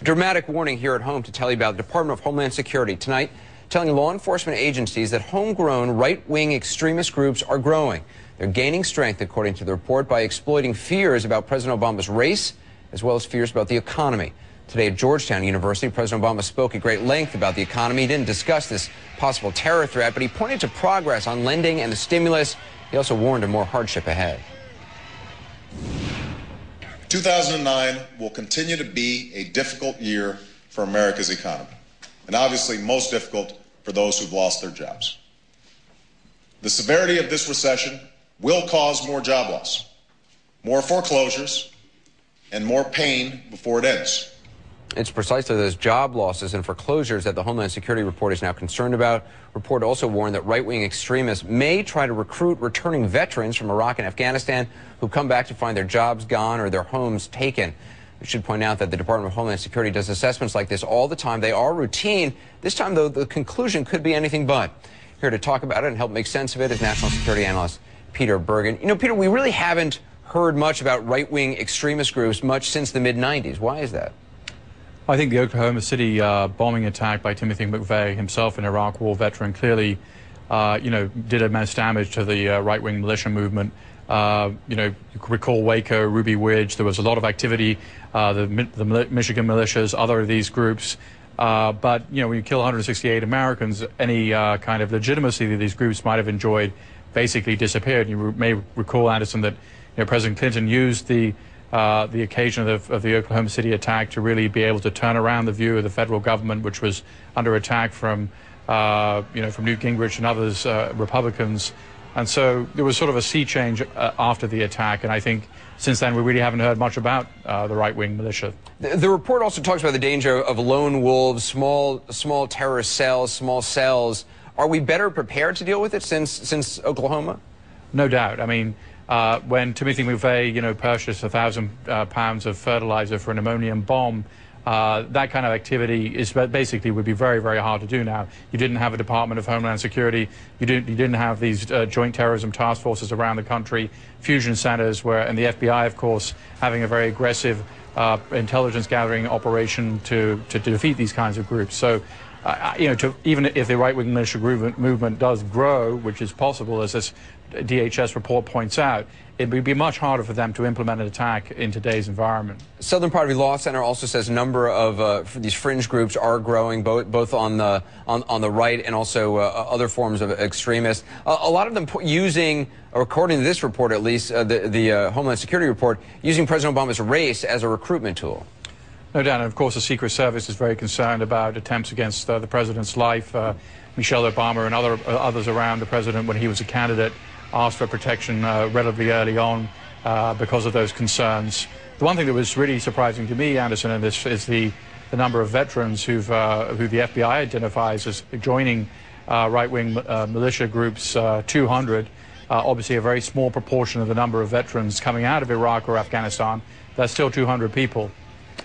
Dramatic warning here at home to tell you about the Department of Homeland Security tonight, telling law enforcement agencies that homegrown right-wing extremist groups are growing. They're gaining strength, according to the report, by exploiting fears about President Obama's race, as well as fears about the economy. Today at Georgetown University, President Obama spoke at great length about the economy. He didn't discuss this possible terror threat, but he pointed to progress on lending and the stimulus. He also warned of more hardship ahead. 2009 will continue to be a difficult year for America's economy, and obviously most difficult for those who've lost their jobs. The severity of this recession will cause more job loss, more foreclosures, and more pain before it ends. It's precisely those job losses and foreclosures that the Homeland Security report is now concerned about. The report also warned that right-wing extremists may try to recruit returning veterans from Iraq and Afghanistan who come back to find their jobs gone or their homes taken. We should point out that the Department of Homeland Security does assessments like this all the time. They are routine. This time, though, the conclusion could be anything but. Here to talk about it and help make sense of it is national security analyst Peter Bergen. You know, Peter, we really haven't heard much about right-wing extremist groups much since the mid-90s. Why is that? I think the Oklahoma City bombing attack by Timothy McVeigh, himself an Iraq War veteran, clearly, did immense damage to the right-wing militia movement. You recall Waco, Ruby Ridge. There was a lot of activity. The Michigan militias, other of these groups. But when you kill 168 Americans, any kind of legitimacy that these groups might have enjoyed basically disappeared. You may recall, Anderson, that President Clinton used the occasion of the Oklahoma City attack to really be able to turn around the view of the federal government, which was under attack from from Newt Gingrich and others, Republicans. And so there was sort of a sea change after the attack, and I think since then we really haven't heard much about the right-wing militia. The report also talks about the danger of lone wolves, small terrorist cells, small cells. Are we better prepared to deal with it since Oklahoma? No doubt. I mean, when Timothy McVeigh, purchased 1,000 pounds of fertilizer for an ammonium bomb, that kind of activity would be very, very hard to do now. You didn't have a Department of Homeland Security. You didn't have these joint terrorism task forces around the country, fusion centers, and the FBI, of course, having a very aggressive intelligence gathering operation to defeat these kinds of groups. So, even if the right-wing militia movement does grow, which is possible, as this DHS report points out, it would be much harder for them to implement an attack in today's environment. Southern Poverty Law Center also says a number of these fringe groups are growing, both on the right and also other forms of extremists. A lot of them using, according to this report at least, the Homeland Security report, using President Obama's race as a recruitment tool. No doubt, and of course the Secret Service is very concerned about attempts against the president's life. Michelle Obama and others around the president, when he was a candidate, asked for protection relatively early on because of those concerns. The one thing that was really surprising to me, Anderson, in this is the number of veterans who the FBI identifies as joining right-wing militia groups, 200. Obviously a very small proportion of the number of veterans coming out of Iraq or Afghanistan. That's still 200 people.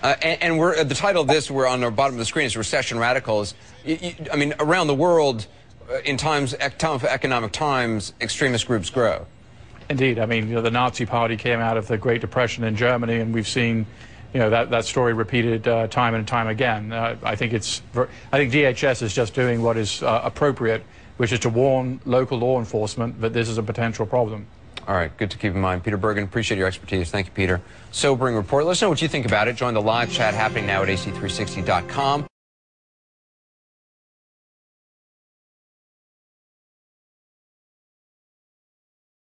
And the title of this, we're on the bottom of the screen, is Recession Radicals. I mean, around the world, in economic times, extremist groups grow. Indeed. I mean, the Nazi Party came out of the Great Depression in Germany, and we've seen, that story repeated time and time again. I think DHS is just doing what is appropriate, which is to warn local law enforcement that this is a potential problem. All right, good to keep in mind. Peter Bergen, appreciate your expertise. Thank you, Peter. Sobering report. Let us know what you think about it. Join the live chat happening now at ac360.com.